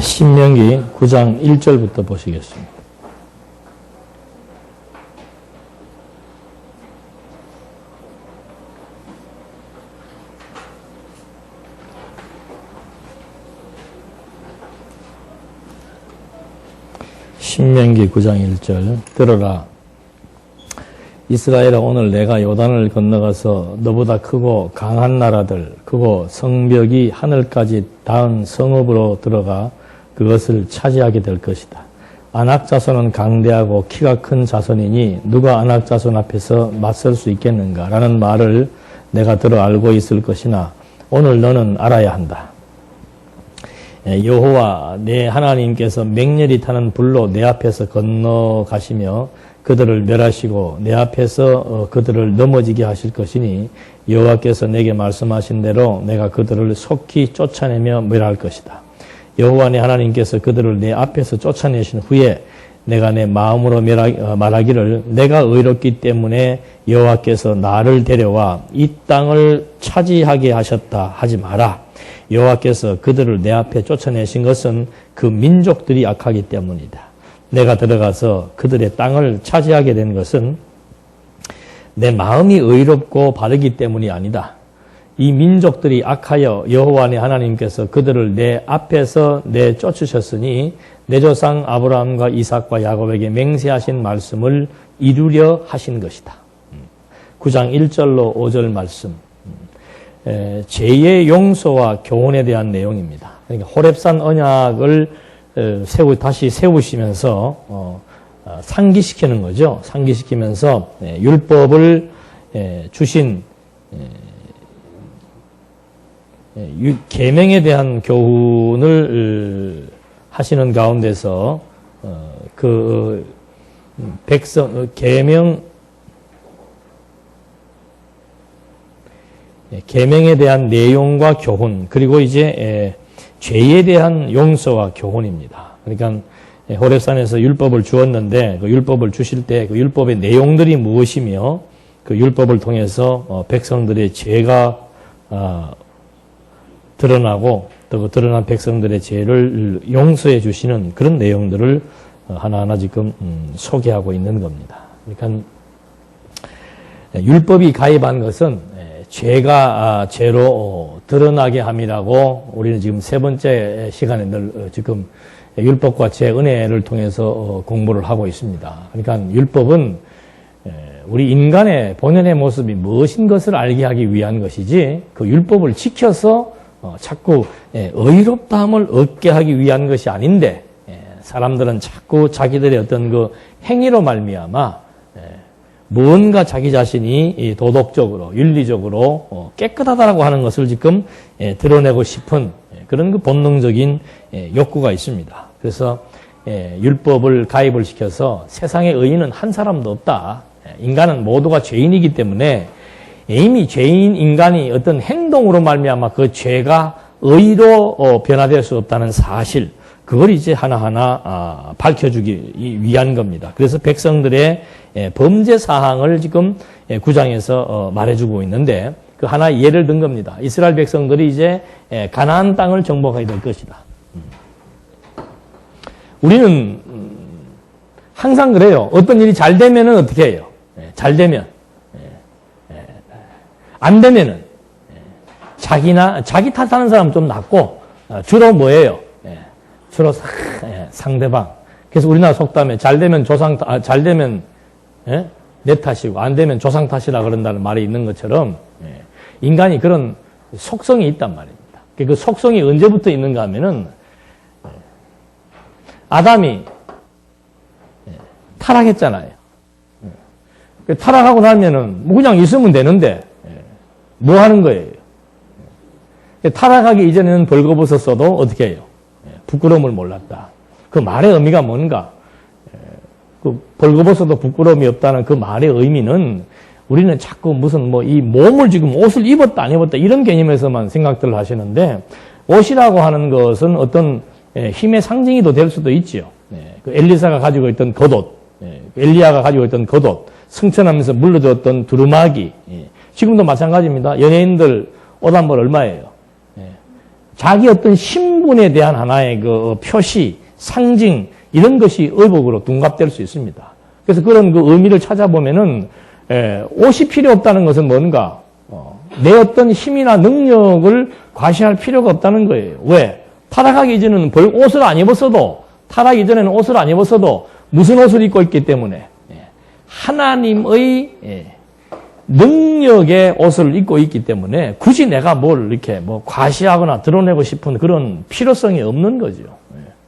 신명기 9장 1절부터 보시겠습니다. 신명기 9장 1절 들어라. 이스라엘아, 오늘 내가 요단을 건너가서 너보다 크고 강한 나라들, 크고 성벽이 하늘까지 닿은 성읍으로 들어가 그것을 차지하게 될 것이다. 아낙 자손은 강대하고 키가 큰 자손이니 누가 아낙 자손 앞에서 맞설 수 있겠는가? 라는 말을 내가 들어 알고 있을 것이나 오늘 너는 알아야 한다. 여호와 내 하나님께서 맹렬히 타는 불로 내 앞에서 건너가시며 그들을 멸하시고 내 앞에서 그들을 넘어지게 하실 것이니 여호와께서 내게 말씀하신 대로 내가 그들을 속히 쫓아내며 멸할 것이다. 여호와 내 하나님께서 그들을 내 앞에서 쫓아내신 후에 내가 내 마음으로 말하기를 내가 의롭기 때문에 여호와께서 나를 데려와 이 땅을 차지하게 하셨다 하지 마라. 여호와께서 그들을 내 앞에 쫓아내신 것은 그 민족들이 악하기 때문이다. 내가 들어가서 그들의 땅을 차지하게 된 것은 내 마음이 의롭고 바르기 때문이 아니다. 이 민족들이 악하여 여호와 내 하나님께서 그들을 내 앞에서 내쫓으셨으니 내 조상 아브라함과 이삭과 야곱에게 맹세하신 말씀을 이루려 하신 것이다. 9장 1절로 5절 말씀. 죄의 용서와 교훈에 대한 내용입니다. 그러니까 호렙산 언약을 다시 세우시면서 상기시키는 거죠. 상기시키면서 율법을 주신 계명에 대한 교훈을 하시는 가운데서 그 백성 계명에 대한 내용과 교훈, 그리고 이제 죄에 대한 용서와 교훈입니다. 그러니까 호렙산에서 율법을 주었는데 그 율법을 주실 때 그 율법의 내용들이 무엇이며 그 율법을 통해서 백성들의 죄가 드러나고 또 그 드러난 백성들의 죄를 용서해 주시는 그런 내용들을 하나하나 지금 소개하고 있는 겁니다. 그러니까 율법이 가입한 것은 죄가 죄로 드러나게 함이라고 우리는 지금 세 번째 시간에 늘 지금 율법과 죄 은혜를 통해서 공부를 하고 있습니다. 그러니까 율법은 우리 인간의 본연의 모습이 무엇인 것을 알게 하기 위한 것이지 그 율법을 지켜서 자꾸 의롭다함을 얻게 하기 위한 것이 아닌데 사람들은 자꾸 자기들의 어떤 그 행위로 말미암아 무언가 자기 자신이 도덕적으로 윤리적으로 깨끗하다라고 하는 것을 지금 드러내고 싶은 그런 그 본능적인 욕구가 있습니다. 그래서 율법을 가입을 시켜서 세상에 의인은 한 사람도 없다. 인간은 모두가 죄인이기 때문에 이미 죄인 인간이 어떤 행동으로 말미암아 그 죄가 의로 변화될 수 없다는 사실, 그걸 이제 하나하나 밝혀주기 위한 겁니다. 그래서 백성들의 범죄 사항을 지금 9장에서 말해주고 있는데 그 하나의 예를 든 겁니다. 이스라엘 백성들이 이제 가나안 땅을 정복하게 될 것이다. 우리는 항상 그래요. 어떤 일이 잘 되면은 어떻게 해요? 잘 되면. 안 되면은 자기 탓하는 사람 좀 낫고 주로 뭐예요? 주로 상대방. 그래서 우리나라 속담에 잘 되면 잘 되면 내 탓이고 안 되면 조상 탓이라 그런다는 말이 있는 것처럼 인간이 그런 속성이 있단 말입니다. 그 속성이 언제부터 있는가 하면은 아담이 타락했잖아요. 타락하고 나면은 뭐 그냥 있으면 되는데 뭐 하는 거예요? 타락하기 이전에는 벌거벗었어도 어떻게 해요? 부끄러움을 몰랐다. 그 말의 의미가 뭔가? 그 벌거벗어도 부끄러움이 없다는 그 말의 의미는 우리는 자꾸 무슨 뭐 이 몸을 지금 옷을 입었다 안 입었다 이런 개념에서만 생각들을 하시는데 옷이라고 하는 것은 어떤 힘의 상징이도 될 수도 있지요. 그 엘리사가 가지고 있던 겉옷, 엘리야가 가지고 있던 겉옷, 승천하면서 물러줬던 두루마기. 지금도 마찬가지입니다. 연예인들 옷 한 벌 얼마예요? 자기 어떤 신분에 대한 하나의 그 표시, 상징, 이런 것이 의복으로 둔갑될 수 있습니다. 그래서 그런 그 의미를 찾아보면은, 옷이 필요 없다는 것은 뭔가, 내 어떤 힘이나 능력을 과시할 필요가 없다는 거예요. 왜? 타락하기 이전에는 옷을 안 입었어도, 타락 이전에는 옷을 안 입었어도 무슨 옷을 입고 있기 때문에 하나님의 능력의 옷을 입고 있기 때문에 굳이 내가 뭘 이렇게 뭐 과시하거나 드러내고 싶은 그런 필요성이 없는 거죠.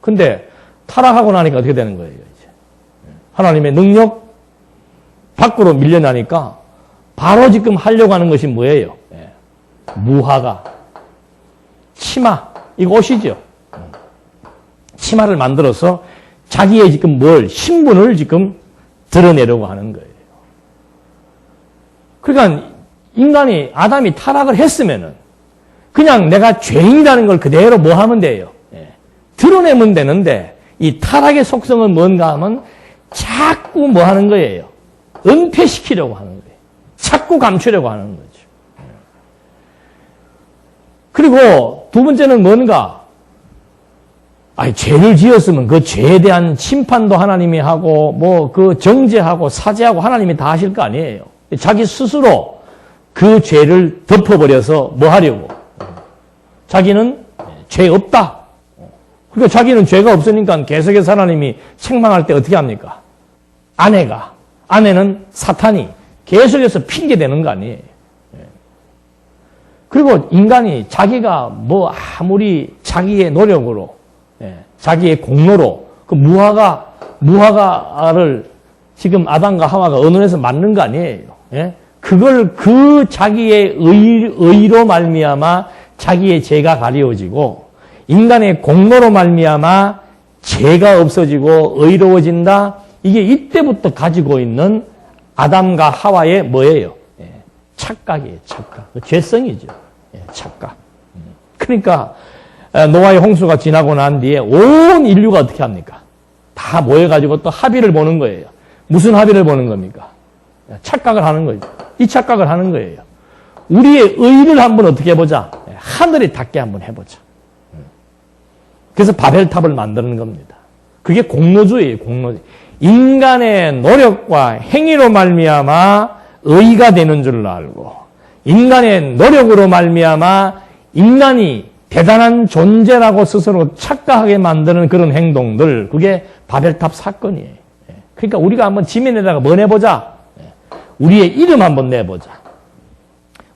근데 타락하고 나니까 어떻게 되는 거예요? 이제 하나님의 능력 밖으로 밀려나니까 바로 지금 하려고 하는 것이 뭐예요? 무화과, 치마, 이거 옷이죠. 치마를 만들어서 자기의 지금 신분을 지금 드러내려고 하는 거예요. 그러니까 인간이, 아담이 타락을 했으면은 그냥 내가 죄인이라는 걸 그대로 뭐 하면 돼요? 드러내면 되는데 이 타락의 속성은 뭔가 하면 자꾸 뭐 하는 거예요? 은폐시키려고 하는 거예요. 자꾸 감추려고 하는 거죠. 그리고 두 번째는 뭔가, 죄를 지었으면 그 죄에 대한 심판도 하나님이 하고, 뭐 그 정죄하고 사죄하고 하나님이 다 하실 거 아니에요. 자기 스스로 그 죄를 덮어버려서 뭐 하려고? 자기는 죄 없다. 그러니까 자기는 죄가 없으니까 계속해서 하나님이 책망할 때 어떻게 합니까? 아내는 사탄이 계속해서 핑계대는 거 아니에요. 그리고 인간이 자기가 뭐 아무리 자기의 노력으로, 자기의 공로로 그 무화과를 지금 아담과 하와가 언어에서 만든 거 아니에요. 그걸 그 자기의 의로 말미암아 자기의 죄가 가리워지고 인간의 공로로 말미암아 죄가 없어지고 의로워진다. 이게 이때부터 가지고 있는 아담과 하와의 뭐예요? 착각이에요, 착각. 죄성이죠. 착각. 그러니까 노아의 홍수가 지나고 난 뒤에 온 인류가 어떻게 합니까? 다 모여가지고 또 합의를 보는 거예요. 무슨 합의를 보는 겁니까? 착각을 하는 거죠. 이 착각을 하는 거예요. 우리의 의를 한번 어떻게 해보자? 하늘이 닿게 한번 해보자. 그래서 바벨탑을 만드는 겁니다. 그게 공로주의예요, 공로주의. 인간의 노력과 행위로 말미암아 의가 되는 줄 알고 인간의 노력으로 말미암아 인간이 대단한 존재라고 스스로 착각하게 만드는 그런 행동들, 그게 바벨탑 사건이에요. 그러니까 우리가 한번 지면에다가 뭐 내보자? 우리의 이름 한번 내보자.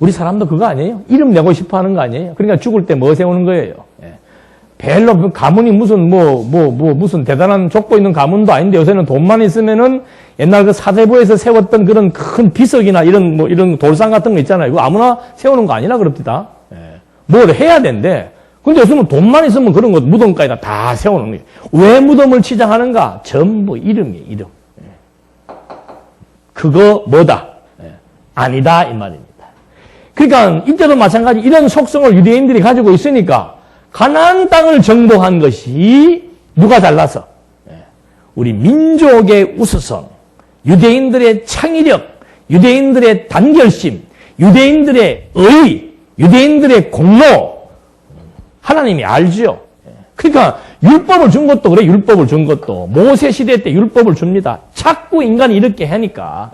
우리 사람도 그거 아니에요? 이름 내고 싶어 하는 거 아니에요? 그러니까 죽을 때 뭐 세우는 거예요? 별로 가문이 무슨 대단한 족보 있는 가문도 아닌데 요새는 돈만 있으면은 옛날 그 사대부에서 세웠던 그런 큰 비석이나 이런 돌상 같은 거 있잖아요. 이거 아무나 세우는 거 아니라 그럽니다. 뭘 해야 된대. 근데 요즘은 돈만 있으면 그런 거 무덤까지다 다 세우는 거예요. 왜 무덤을 치장하는가? 전부 이름이에요, 이름. 그거 뭐다? 아니다, 이 말입니다. 그러니까 이때도 마찬가지 이런 속성을 유대인들이 가지고 있으니까 가나안 땅을 정복한 것이 누가 잘나서? 우리 민족의 우수성, 유대인들의 창의력, 유대인들의 단결심, 유대인들의 의, 유대인들의 공로, 하나님이 알죠. 그러니까 율법을 준 것도 그래, 율법을 준 것도. 모세 시대 때 율법을 줍니다. 자꾸 인간이 이렇게 하니까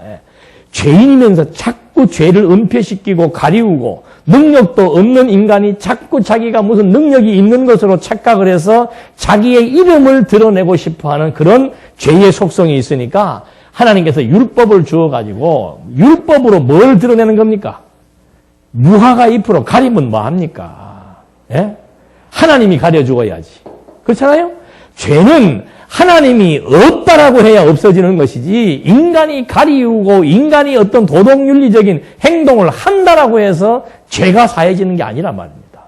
죄인이면서 자꾸 죄를 은폐시키고 가리우고 능력도 없는 인간이 자꾸 자기가 무슨 능력이 있는 것으로 착각을 해서 자기의 이름을 드러내고 싶어하는 그런 죄의 속성이 있으니까 하나님께서 율법을 주어가지고 율법으로 뭘 드러내는 겁니까? 무화과 잎으로 가리면 뭐합니까? 하나님이 가려주어야지. 그렇잖아요? 죄는 하나님이 없다라고 해야 없어지는 것이지 인간이 가리우고 인간이 어떤 도덕윤리적인 행동을 한다라고 해서 죄가 사해지는 게 아니란 말입니다.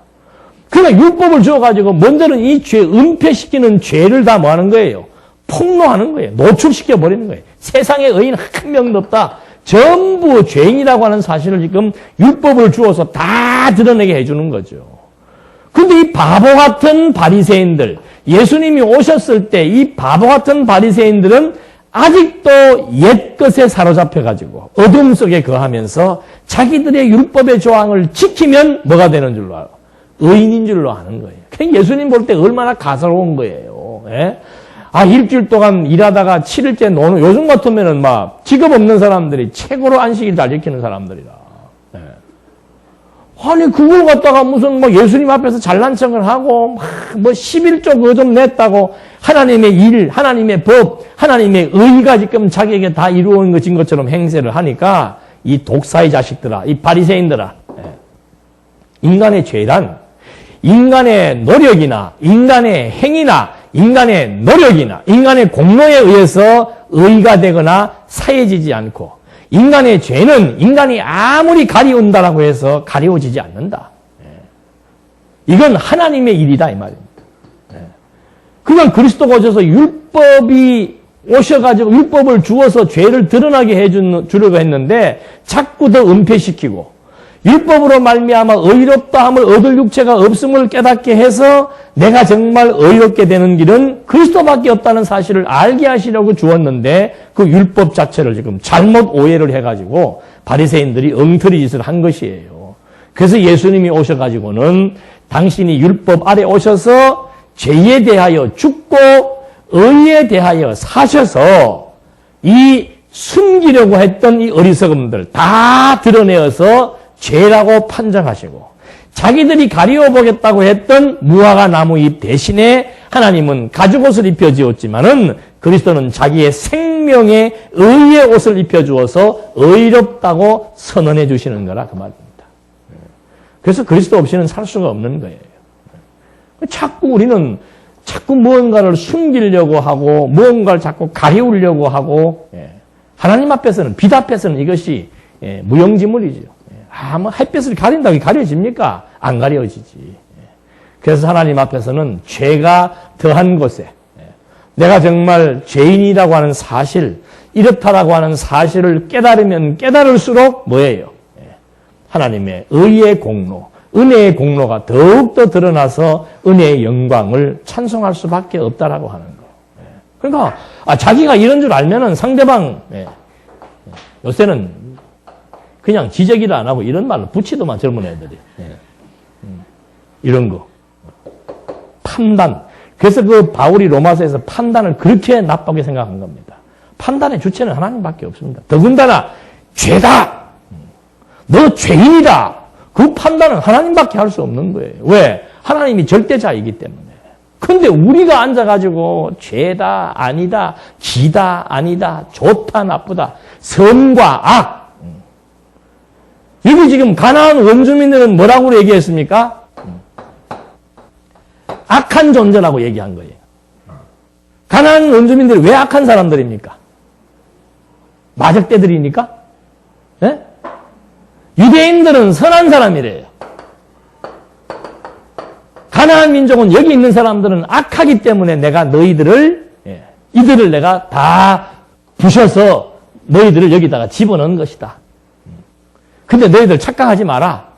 그러니까 율법을 주어가지고 먼저는 이 죄, 은폐시키는 죄를 다 뭐 하는 거예요? 폭로하는 거예요. 노출시켜버리는 거예요. 세상에 의인 한 명도 없다. 전부 죄인이라고 하는 사실을 지금 율법을 주어서 다 드러내게 해주는 거죠. 근데 이 바보 같은 바리새인들, 예수님이 오셨을 때 이 바보 같은 바리새인들은 아직도 옛것에 사로잡혀가지고 어둠 속에 거하면서 자기들의 율법의 조항을 지키면 뭐가 되는 줄로 알고 의인인 줄로 아는 거예요. 그냥 예수님 볼 때 얼마나 가소로운 거예요. 예? 일주일 동안 일하다가 7일째 노는, 요즘 같으면은 막 직업 없는 사람들이 최고로 안식일 잘 지키는 사람들이라. 예. 아니, 그걸 갖다가 무슨 뭐 예수님 앞에서 잘난 척을 하고, 뭐 11조 그거 좀 냈다고 하나님의 일, 하나님의 법, 하나님의 의가 지금 자기에게 다 이루어진 것처럼 행세를 하니까 이 독사의 자식들아, 이 바리새인들아, 인간의 죄란 인간의 노력이나 인간의 행위나 인간의 노력이나 인간의 공로에 의해서 의가 되거나 사해지지 않고, 인간의 죄는 인간이 아무리 가리운다라고 해서 가리워지지 않는다. 이건 하나님의 일이다 이 말입니다. 그건 그리스도가 오셔서 율법이 오셔가지고 율법을 주어서 죄를 드러나게 해주려고 했는데 자꾸 더 은폐시키고, 율법으로 말미암아 의롭다함을 얻을 육체가 없음을 깨닫게 해서 내가 정말 의롭게 되는 길은 그리스도밖에 없다는 사실을 알게 하시려고 주었는데, 그 율법 자체를 지금 잘못 오해를 해가지고 바리새인들이 엉터리 짓을 한 것이에요. 그래서 예수님이 오셔가지고는 당신이 율법 아래 오셔서 죄에 대하여 죽고 의에 대하여 사셔서 이 숨기려고 했던 이 어리석음들 다 드러내어서 죄라고 판정하시고, 자기들이 가리워 보겠다고 했던 무화과 나무 잎 대신에 하나님은 가죽옷을 입혀 주었지만은 그리스도는 자기의 생명의 의의 옷을 입혀 주어서 의롭다고 선언해 주시는 거라 그 말입니다. 그래서 그리스도 없이는 살 수가 없는 거예요. 자꾸 우리는 자꾸 무언가를 숨기려고 하고 무언가를 자꾸 가리우려고 하고, 하나님 앞에서는, 빛 앞에서는 이것이 무용지물이죠. 뭐 햇빛을 가린다고 가려집니까? 안 가려지지. 그래서 하나님 앞에서는 죄가 더한 곳에 내가 정말 죄인이라고 하는 사실, 이렇다라고 하는 사실을 깨달으면 깨달을수록 뭐예요? 하나님의 의의 공로, 은혜의 공로가 더욱더 드러나서 은혜의 영광을 찬송할 수밖에 없다라고 하는 거예요. 그러니까 자기가 이런 줄 알면은 상대방, 요새는 그냥 지적이를 안 하고 이런 말로 붙이더만 젊은 애들이. 이런 거. 판단. 그래서 그 바울이 로마서에서 판단을 그렇게 나쁘게 생각한 겁니다. 판단의 주체는 하나님밖에 없습니다. 더군다나 죄다. 너 죄인이다. 그 판단은 하나님밖에 할 수 없는 거예요. 왜? 하나님이 절대자이기 때문에. 근데 우리가 앉아가지고 죄다, 아니다, 기다, 아니다, 좋다, 나쁘다, 선과 악. 여기 지금 가나안 원주민들은 뭐라고 얘기했습니까? 악한 존재라고 얘기한 거예요. 가나안 원주민들이 왜 악한 사람들입니까? 마적대들이니까? 네? 유대인들은 선한 사람이래요. 가나안 민족은 여기 있는 사람들은 악하기 때문에 내가 너희들을, 이들을 내가 다 부셔서 너희들을 여기다가 집어넣은 것이다. 근데 너희들 착각하지 마라.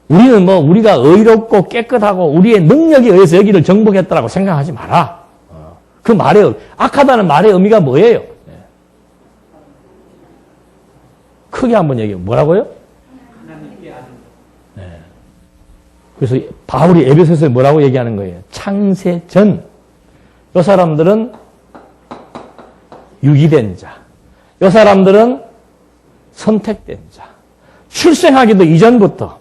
우리는 뭐 우리가 의롭고 깨끗하고 우리의 능력에 의해서 여기를 정복했다라고 생각하지 마라. 그 말의, 악하다는 말의 의미가 뭐예요? 크게 한번 얘기해요. 뭐라고요? 그래서 바울이 에베소서에 뭐라고 얘기하는 거예요? 창세 전. 이 사람들은 유기된 자. 이 사람들은 선택된 자. 출생하기도 이전부터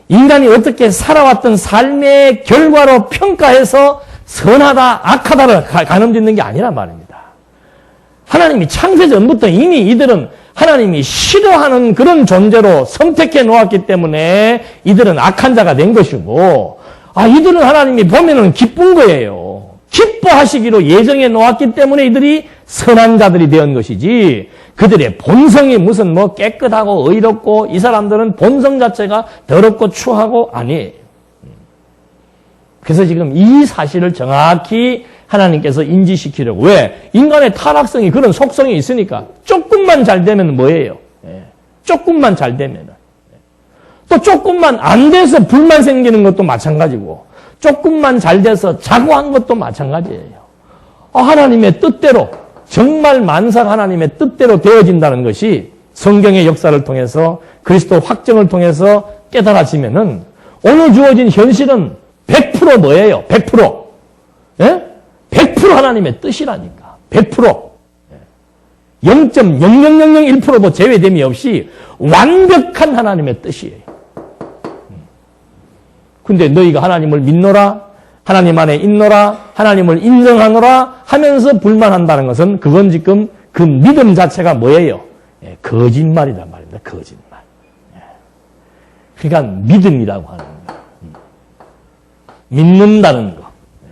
인간이 어떻게 살아왔던 삶의 결과로 평가해서 선하다, 악하다를 가늠짓는 게 아니란 말입니다. 하나님이 창세 전부터 이미 이들은 하나님이 싫어하는 그런 존재로 선택해 놓았기 때문에 이들은 악한 자가 된 것이고, 이들은 하나님이 보면은 기쁜 거예요. 기뻐하시기로 예정해 놓았기 때문에 이들이 선한 자들이 된 것이지, 그들의 본성이 무슨 뭐 깨끗하고 의롭고 이 사람들은 본성 자체가 더럽고 추하고 아니에요. 그래서 지금 이 사실을 정확히 하나님께서 인지시키려고. 왜? 인간의 타락성이 그런 속성이 있으니까. 조금만 잘 되면 뭐예요? 조금만 잘 되면. 또 조금만 안 돼서 불만 생기는 것도 마찬가지고, 조금만 잘 돼서 자고한 것도 마찬가지예요. 하나님의 뜻대로, 정말 만삭 하나님의 뜻대로 되어진다는 것이 성경의 역사를 통해서 그리스도 확정을 통해서 깨달아지면은 오늘 주어진 현실은 100% 뭐예요? 100%. 예? 100% 하나님의 뜻이라니까. 100%. 0.00001%도 제외됨이 없이 완벽한 하나님의 뜻이에요. 근데 너희가 하나님을 믿노라, 하나님 안에 있노라, 하나님을 인정하노라 하면서 불만한다는 것은 그건 지금 그 믿음 자체가 뭐예요? 예, 거짓말이란 말입니다. 거짓말. 예. 그러니까 믿음이라고 하는 거. 믿는다는 거. 예.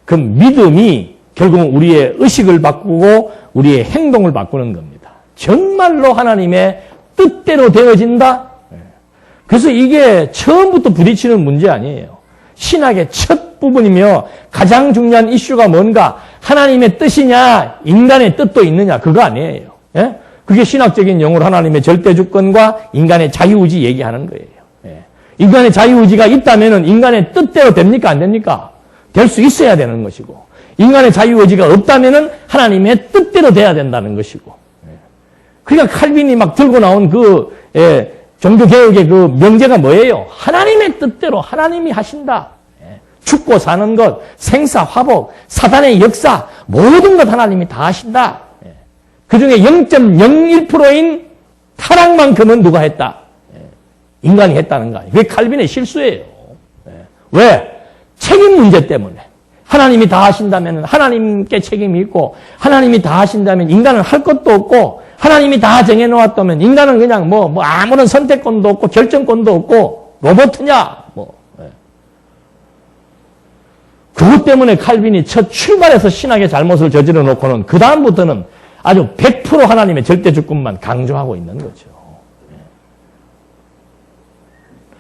그 믿음이 결국은 우리의 의식을 바꾸고 우리의 행동을 바꾸는 겁니다. 정말로 하나님의 뜻대로 되어진다? 예. 그래서 이게 처음부터 부딪히는 문제 아니에요. 신학의 첫 부분이며 가장 중요한 이슈가 뭔가? 하나님의 뜻이냐, 인간의 뜻도 있느냐, 그거 아니에요. 예? 그게 신학적인 용어로 하나님의 절대주권과 인간의 자유의지 얘기하는 거예요. 예. 인간의 자유의지가 있다면 인간의 뜻대로 됩니까? 안 됩니까? 될 수 있어야 되는 것이고, 인간의 자유의지가 없다면 하나님의 뜻대로 돼야 된다는 것이고. 예. 그러니까 칼빈이 막 들고 나온 그 종교개혁의 그 명제가 뭐예요? 하나님의 뜻대로 하나님이 하신다. 죽고 사는 것, 생사, 화복, 사단의 역사, 모든 것 하나님이 다 하신다. 그 중에 0.01%인 타락만큼은 누가 했다? 인간이 했다는 거 아니에요. 그게 칼빈의 실수예요. 왜? 책임 문제 때문에. 하나님이 다 하신다면 하나님께 책임이 있고, 하나님이 다 하신다면 인간은 할 것도 없고, 하나님이 다 정해놓았다면 인간은 그냥 뭐 아무런 선택권도 없고, 결정권도 없고, 로봇이냐? 그것 때문에 칼빈이 첫 출발에서 신학의 잘못을 저질러 놓고는 그 다음부터는 아주 100% 하나님의 절대주권만 강조하고 있는 거죠.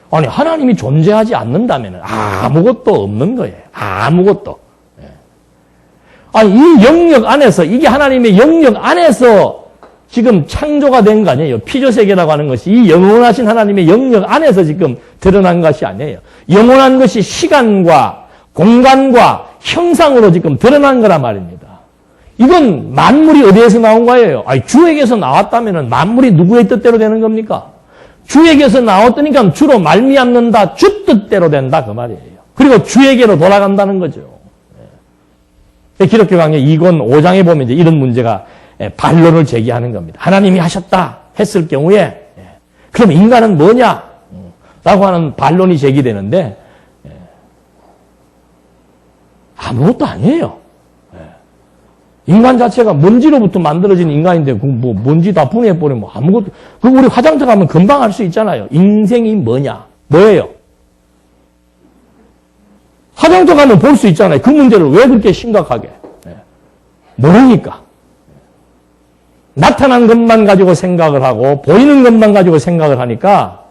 아니 하나님이 존재하지 않는다면 아무것도 없는 거예요. 아무것도. 아니 이 영역 안에서 이게 하나님의 영역 안에서 지금 창조가 된 거 아니에요. 피조세계라고 하는 것이 이 영원하신 하나님의 영역 안에서 지금 드러난 것이 아니에요. 영원한 것이 시간과 공간과 형상으로 지금 드러난 거란 말입니다. 이건 만물이 어디에서 나온 거예요? 아니, 주에게서 나왔다면 만물이 누구의 뜻대로 되는 겁니까? 주에게서 나왔다니까 주로 말미암는다, 주 뜻대로 된다, 그 말이에요. 그리고 주에게로 돌아간다는 거죠. 기독교 강의 2권 5장에 보면 이제 이런 문제가 반론을 제기하는 겁니다. 하나님이 하셨다 했을 경우에, 그럼 인간은 뭐냐? 라고 하는 반론이 제기되는데, 아무것도 아니에요. 인간 자체가 먼지로부터 만들어진 인간인데, 뭐, 먼지 다 분해해버리면 아무것도, 우리 화장터 가면 금방 알 수 있잖아요. 인생이 뭐냐? 뭐예요? 화장터 가면 볼 수 있잖아요. 그 문제를 왜 그렇게 심각하게? 모르니까. 나타난 것만 가지고 생각을 하고, 보이는 것만 가지고 생각을 하니까,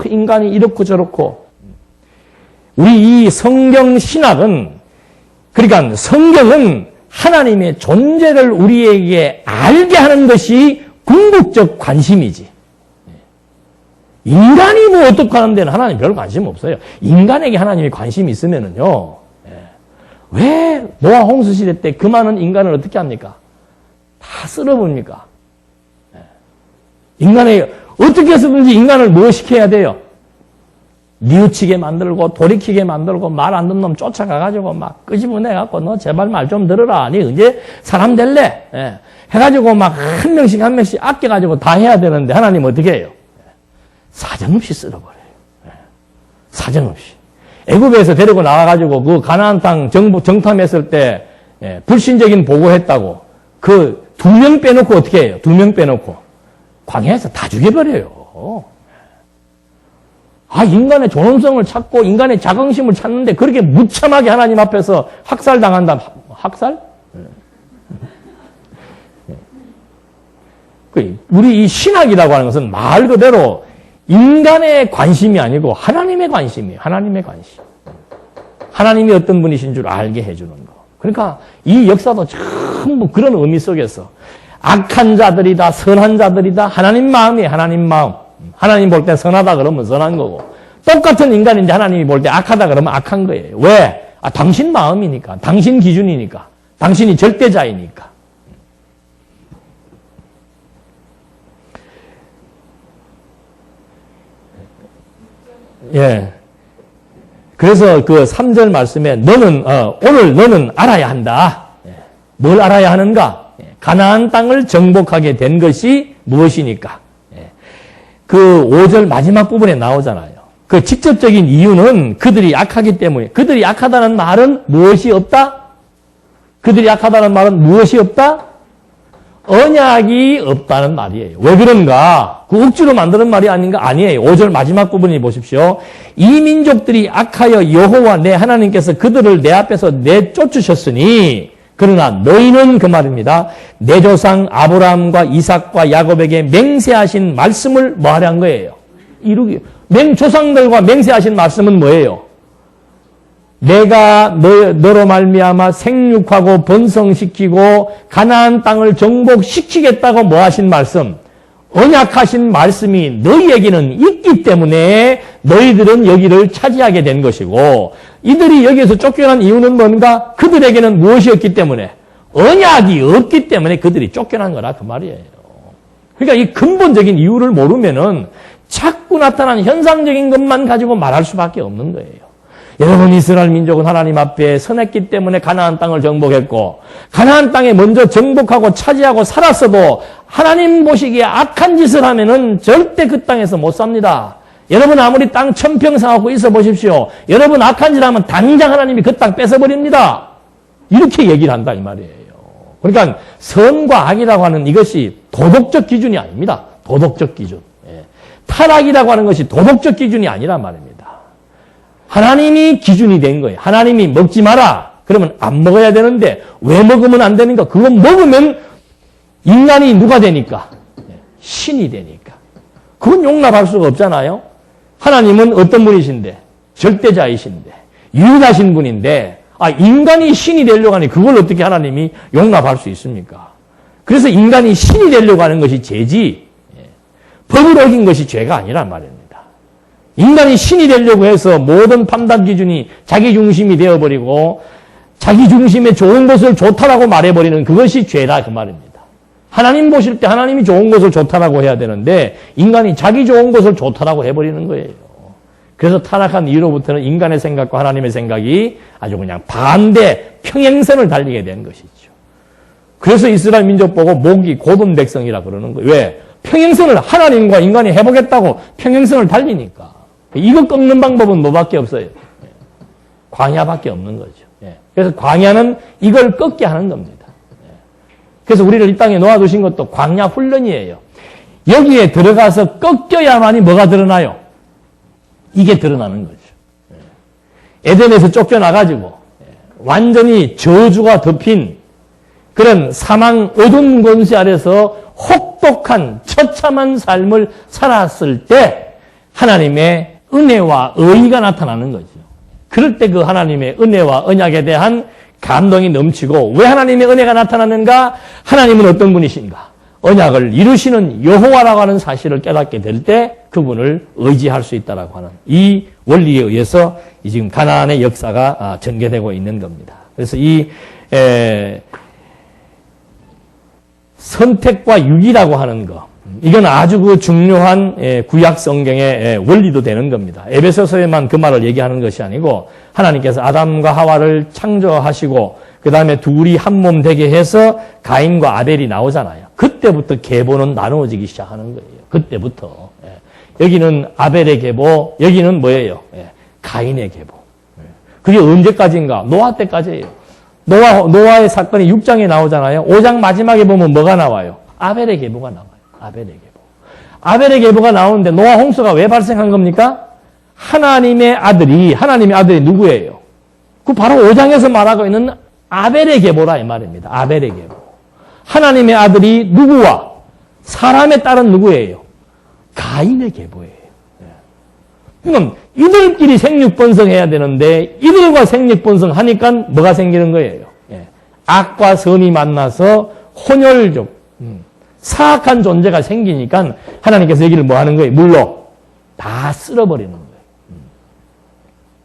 인간이 이렇고 저렇고, 우리 이 성경 신학은, 그러니까 성경은 하나님의 존재를 우리에게 알게 하는 것이 궁극적 관심이지. 인간이 뭐 어떻게 하는 데는 하나님 별 관심 없어요. 인간에게 하나님이 관심이 있으면은요, 왜 노아 홍수 시대 때 그 많은 인간을 어떻게 합니까? 다 쓸어봅니까? 인간의, 어떻게 해서든지 인간을 뭐 시켜야 돼요? 뉘우치게 만들고 돌이키게 만들고 말 안 듣는 놈 쫓아가가지고 막 끄집어내갖고 너 제발 말 좀 들어라. 니 언제 사람 될래? 해가지고 막 한 명씩 한 명씩 아껴가지고 다 해야 되는데 하나님 어떻게 해요? 사정없이 쓸어버려요. 사정없이. 애굽에서 데리고 나와가지고 그 가나안 땅 정탐했을 때 불신적인 보고했다고 그 2명 빼놓고 어떻게 해요? 2명 빼놓고 광야에서 다 죽여버려요. 인간의 존엄성을 찾고 인간의 자긍심을 찾는데 그렇게 무참하게 하나님 앞에서 학살당한다. 학살? 우리 이 신학이라고 하는 것은 말 그대로 인간의 관심이 아니고 하나님의 관심이에요. 하나님의 관심. 하나님이 어떤 분이신 줄 알게 해주는 거. 그러니까 이 역사도 전부 그런 의미 속에서 악한 자들이다, 선한 자들이다, 하나님 마음이에요. 하나님 마음. 하나님 볼 때 선하다 그러면 선한 거고 똑같은 인간인데 하나님이 볼 때 악하다 그러면 악한 거예요. 왜? 당신 마음이니까. 당신 기준이니까. 당신이 절대자이니까. 예. 그래서 그 3절 말씀에 오늘 너는 알아야 한다. 뭘 알아야 하는가? 가나안 땅을 정복하게 된 것이 무엇이니까? 그 5절 마지막 부분에 나오잖아요. 그 직접적인 이유는 그들이 약하기 때문에. 그들이 약하다는 말은 무엇이 없다? 그들이 약하다는 말은 무엇이 없다? 언약이 없다는 말이에요. 왜 그런가? 그 억지로 만드는 말이 아닌가? 아니에요. 5절 마지막 부분이 보십시오. 이 민족들이 악하여 여호와 내 하나님께서 그들을 내 앞에서 내쫓으셨으니 그러나 너희는 그 말입니다. 내 조상 아브라함과 이삭과 야곱에게 맹세하신 말씀을 뭐 하란 거예요? 이루기. 조상들과 맹세하신 말씀은 뭐예요? 내가 너로 말미암아 생육하고 번성시키고 가나안 땅을 정복시키겠다고 뭐 하신 말씀? 언약하신 말씀이 너희에게는 있기 때문에 너희들은 여기를 차지하게 된 것이고 이들이 여기에서 쫓겨난 이유는 뭔가? 그들에게는 무엇이었기 때문에? 언약이 없기 때문에 그들이 쫓겨난 거라 그 말이에요. 그러니까 이 근본적인 이유를 모르면은 자꾸 나타난 현상적인 것만 가지고 말할 수밖에 없는 거예요. 여러분 이스라엘 민족은 하나님 앞에 선했기 때문에 가나안 땅을 정복했고 가나안 땅에 먼저 정복하고 차지하고 살았어도 하나님 보시기에 악한 짓을 하면은 절대 그 땅에서 못 삽니다. 여러분 아무리 땅 1000평 사갖고 있어 보십시오. 여러분 악한 짓 하면 당장 하나님이 그 땅 뺏어버립니다. 이렇게 얘기를 한다 이 말이에요. 그러니까 선과 악이라고 하는 이것이 도덕적 기준이 아닙니다. 도덕적 기준. 타락이라고 하는 것이 도덕적 기준이 아니란 말입니다. 하나님이 기준이 된 거예요. 하나님이 먹지 마라. 그러면 안 먹어야 되는데 왜 먹으면 안 되는가? 그거 먹으면 인간이 누가 되니까? 신이 되니까. 그건 용납할 수가 없잖아요. 하나님은 어떤 분이신데? 절대자이신데. 유일하신 분인데 인간이 신이 되려고 하니 그걸 어떻게 하나님이 용납할 수 있습니까? 그래서 인간이 신이 되려고 하는 것이 죄지 법을 어긴 것이 죄가 아니란 말입니다. 인간이 신이 되려고 해서 모든 판단 기준이 자기 중심이 되어버리고 자기 중심에 좋은 것을 좋다라고 말해버리는 그것이 죄다 그 말입니다. 하나님 보실 때 하나님이 좋은 것을 좋다라고 해야 되는데 인간이 자기 좋은 것을 좋다라고 해버리는 거예요. 그래서 타락한 이후로부터는 인간의 생각과 하나님의 생각이 아주 그냥 반대 평행선을 달리게 된 것이죠. 그래서 이스라엘 민족 보고 목이 곧은 백성이라 그러는 거예요. 왜? 평행선을 하나님과 인간이 해보겠다고 평행선을 달리니까. 이거 꺾는 방법은 뭐밖에 없어요? 광야밖에 없는 거죠. 그래서 광야는 이걸 꺾게 하는 겁니다. 그래서 우리를 이 땅에 놓아두신 것도 광야 훈련이에요. 여기에 들어가서 꺾여야만이 뭐가 드러나요? 이게 드러나는 거죠. 에덴에서 쫓겨나가지고 완전히 저주가 덮인 그런 사망 어두운 권세 아래서 혹독한 처참한 삶을 살았을 때 하나님의 은혜와 의의가 나타나는 거죠. 그럴 때 그 하나님의 은혜와 언약에 대한 감동이 넘치고 왜 하나님의 은혜가 나타나는가? 하나님은 어떤 분이신가? 언약을 이루시는 여호와라고 하는 사실을 깨닫게 될 때 그분을 의지할 수 있다라고 하는 이 원리에 의해서 지금 가나안의 역사가 전개되고 있는 겁니다. 그래서 이 선택과 유기라고 하는 거 이건 아주 그 중요한 구약 성경의 원리도 되는 겁니다. 에베소서에만 그 말을 얘기하는 것이 아니고 하나님께서 아담과 하와를 창조하시고 그 다음에 둘이 한 몸 되게 해서 가인과 아벨이 나오잖아요. 그때부터 계보는 나누어지기 시작하는 거예요. 그때부터. 여기는 아벨의 계보, 여기는 뭐예요? 가인의 계보. 그게 언제까지인가? 노아 때까지예요. 노아의 사건이 6장에 나오잖아요. 5장 마지막에 보면 뭐가 나와요? 아벨의 계보가 나와요. 아벨의 계보. 아벨의 계보가 나오는데 노아 홍수가 왜 발생한 겁니까? 하나님의 아들이 누구예요? 그 바로 5장에서 말하고 있는 아벨의 계보라 이 말입니다. 아벨의 계보. 하나님의 아들이 누구와? 사람의 딸은 누구예요? 가인의 계보예요. 그럼 이들끼리 생육번성해야 되는데 이들과 생육번성하니까 뭐가 생기는 거예요? 악과 선이 만나서 혼혈적 사악한 존재가 생기니까 하나님께서 여기를 뭐 하는 거예요? 물로 다 쓸어버리는 거예요.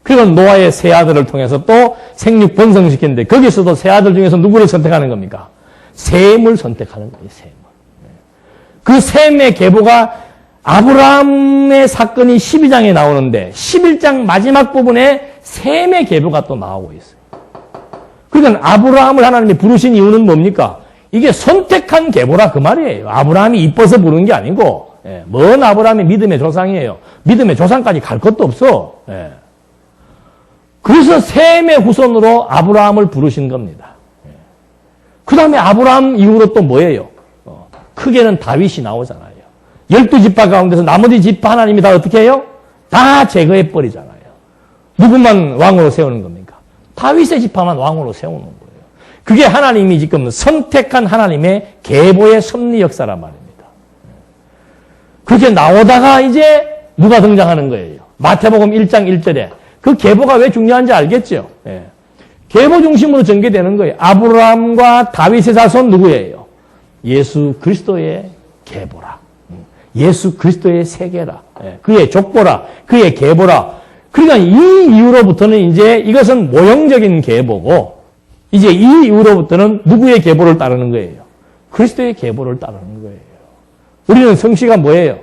그리고 노아의 세 아들을 통해서 또 생육 번성시키는데 거기서도 세 아들 중에서 누구를 선택하는 겁니까? 셈을 선택하는 거예요. 셈을. 그 셈의 계보가 아브라함의 사건이 12장에 나오는데 11장 마지막 부분에 셈의 계보가 또 나오고 있어요. 그러니까 아브라함을 하나님이 부르신 이유는 뭡니까? 이게 선택한 계보라 그 말이에요. 아브라함이 이뻐서 부른 게 아니고 먼 아브라함이 믿음의 조상이에요. 믿음의 조상까지 갈 것도 없어. 그래서 셈의 후손으로 아브라함을 부르신 겁니다. 그 다음에 아브라함 이후로 또 뭐예요? 크게는 다윗이 나오잖아요. 12지파 가운데서 나머지 지파 하나님이 다 어떻게 해요? 다 제거해버리잖아요. 누구만 왕으로 세우는 겁니까? 다윗의 지파만 왕으로 세우는 거예요. 그게 하나님이 지금 선택한 하나님의 계보의 섭리 역사란 말입니다. 그렇게 나오다가 이제 누가 등장하는 거예요? 마태복음 1장 1절에. 그 계보가 왜 중요한지 알겠죠? 계보 중심으로 전개되는 거예요. 아브라함과 다윗의 자손 누구예요? 예수 그리스도의 계보라. 예수 그리스도의 세계라. 그의 족보라. 그의 계보라. 그러니까 이 이후로부터는 이제 이것은 모형적인 계보고 이제 이 이후로부터는 누구의 계보를 따르는 거예요? 그리스도의 계보를 따르는 거예요. 우리는 성씨가 뭐예요?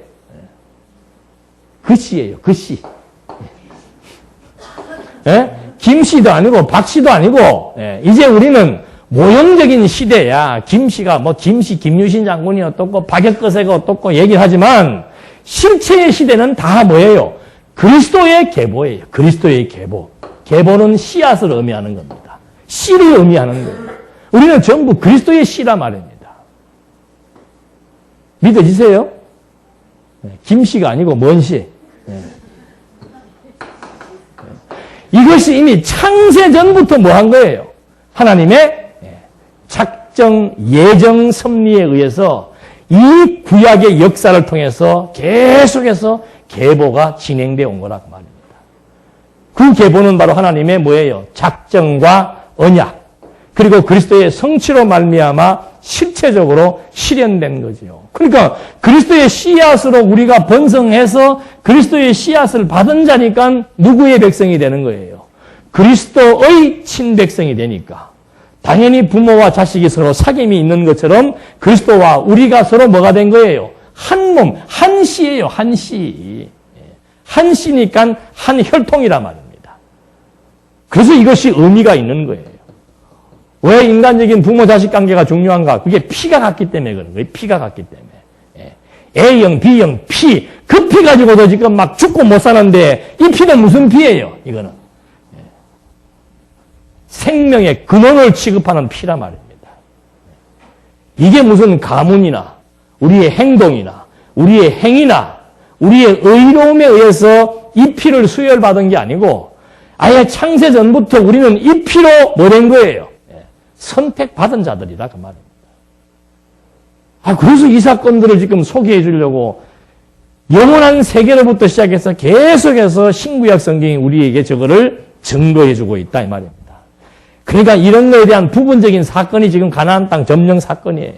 그씨예요. 그씨. 김씨도 아니고 박씨도 아니고 이제 우리는 모형적인 시대야. 김씨가 뭐 김씨 김유신 장군이 어떻고 박혁거세가 어떻고 얘기를 하지만 실체의 시대는 다 뭐예요? 그리스도의 계보예요. 그리스도의 계보. 계보는 씨앗을 의미하는 겁니다. 씨를 의미하는 거예요. 우리는 전부 그리스도의 씨라 말입니다. 믿어지세요? 김씨가 아니고 뭔 씨? 이것이 이미 창세 전부터 뭐 한 거예요? 하나님의 작정, 예정, 섭리에 의해서 이 구약의 역사를 통해서 계속해서 계보가 진행되어 온 거라고 말입니다. 그 계보는 바로 하나님의 뭐예요? 작정과 언약, 그리고 그리스도의 성취로 말미암아 실체적으로 실현된 거죠. 그러니까 그리스도의 씨앗으로 우리가 번성해서 그리스도의 씨앗을 받은 자니까 누구의 백성이 되는 거예요? 그리스도의 친백성이 되니까. 당연히 부모와 자식이 서로 사귐이 있는 것처럼 그리스도와 우리가 서로 뭐가 된 거예요? 한 몸, 한 씨예요. 한 씨. 한 씨니까 한 혈통이란 말입니다. 그래서 이것이 의미가 있는 거예요. 왜 인간적인 부모-자식 관계가 중요한가? 그게 피가 같기 때문에 그런 거예요. 피가 같기 때문에. A형, B형, 피. 그 피 가지고도 지금 막 죽고 못 사는데 이 피는 무슨 피예요? 이거는. 생명의 근원을 취급하는 피란 말입니다. 이게 무슨 가문이나 우리의 행동이나 우리의 행위나 우리의 의로움에 의해서 이 피를 수혈받은 게 아니고 아예 창세 전부터 우리는 이 피로 뭐 된 거예요? 선택받은 자들이다 그 말입니다. 그래서 이 사건들을 지금 소개해 주려고 영원한 세계로부터 시작해서 계속해서 신구약 성경이 우리에게 저거를 증거해 주고 있다 이 말입니다. 그러니까 이런 거에 대한 부분적인 사건이 지금 가나안 땅 점령 사건이에요.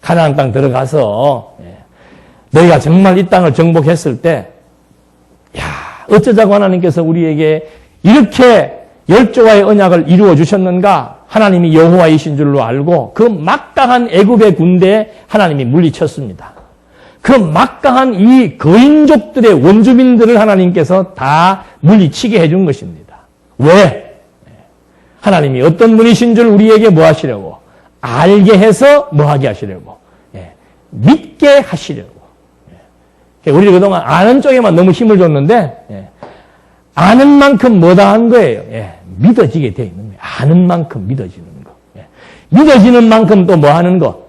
가나안 땅 들어가서 너희가 정말 이 땅을 정복했을 때 어쩌자고 하나님께서 우리에게 이렇게 열조와의 언약을 이루어 주셨는가? 하나님이 여호와이신 줄로 알고 그 막강한 애굽의 군대에 하나님이 물리쳤습니다. 그 막강한 이 거인족들의 원주민들을 하나님께서 다 물리치게 해준 것입니다. 왜? 하나님이 어떤 분이신 줄 우리에게 뭐 하시려고? 알게 해서 뭐 하게 하시려고? 믿게 하시려고. 우리 그동안 아는 쪽에만 너무 힘을 줬는데 아는 만큼 뭐다 한 거예요. 믿어지게 돼 있는 거예요. 아는 만큼 믿어지는 거. 믿어지는 만큼 또 뭐 하는 거?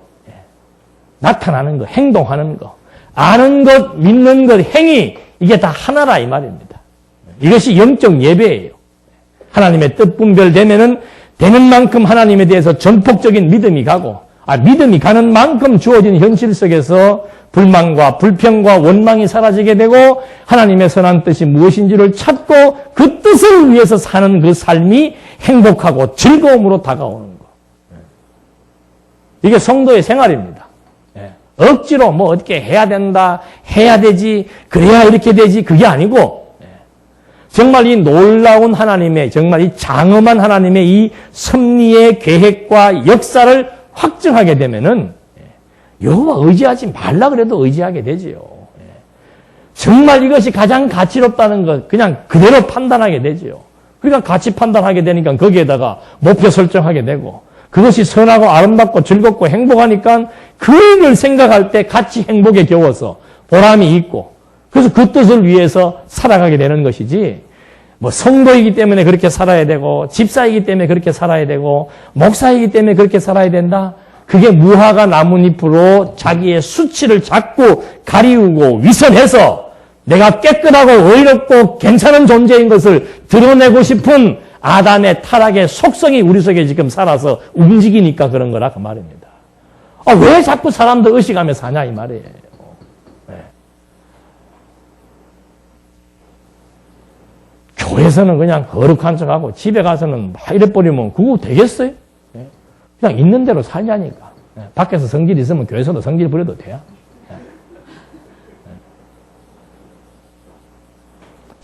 나타나는 거, 행동하는 거. 아는 것, 믿는 것, 행위 이게 다 하나라 이 말입니다. 이것이 영적 예배예요. 하나님의 뜻 분별되면은 되는 만큼 하나님에 대해서 전폭적인 믿음이 가고 믿음이 가는 만큼 주어진 현실 속에서 불만과 불평과 원망이 사라지게 되고 하나님의 선한 뜻이 무엇인지를 찾고 그 뜻을 위해서 사는 그 삶이 행복하고 즐거움으로 다가오는 거. 이게 성도의 생활입니다. 억지로 뭐 어떻게 해야 된다, 해야 되지, 그래야 이렇게 되지 그게 아니고 정말 이 놀라운 하나님의 정말 이 장엄한 하나님의 이 섭리의 계획과 역사를 확증하게 되면은 여호와 의지하지 말라 그래도 의지하게 되지요. 정말 이것이 가장 가치롭다는 것 그냥 그대로 판단하게 되지요. 그러니까 가치 판단하게 되니까 거기에다가 목표 설정하게 되고 그것이 선하고 아름답고 즐겁고 행복하니까 그 일을 생각할 때 같이 행복에 겨워서 보람이 있고 그래서 그 뜻을 위해서 살아가게 되는 것이지 뭐 성도이기 때문에 그렇게 살아야 되고 집사이기 때문에 그렇게 살아야 되고 목사이기 때문에 그렇게 살아야 된다. 그게 무화과 나뭇잎으로 자기의 수치를 자꾸 가리우고 위선해서 내가 깨끗하고 의롭고 괜찮은 존재인 것을 드러내고 싶은 아담의 타락의 속성이 우리 속에 지금 살아서 움직이니까 그런 거라 그 말입니다. 왜 자꾸 사람들 의식하며 사냐 이 말이에요. 네. 교회에서는 그냥 거룩한 척하고 집에 가서는 막 이래버리면 그거 되겠어요? 네. 그냥 있는 대로 살자니까. 네. 밖에서 성질이 있으면 교회에서도 성질 부려도 돼요.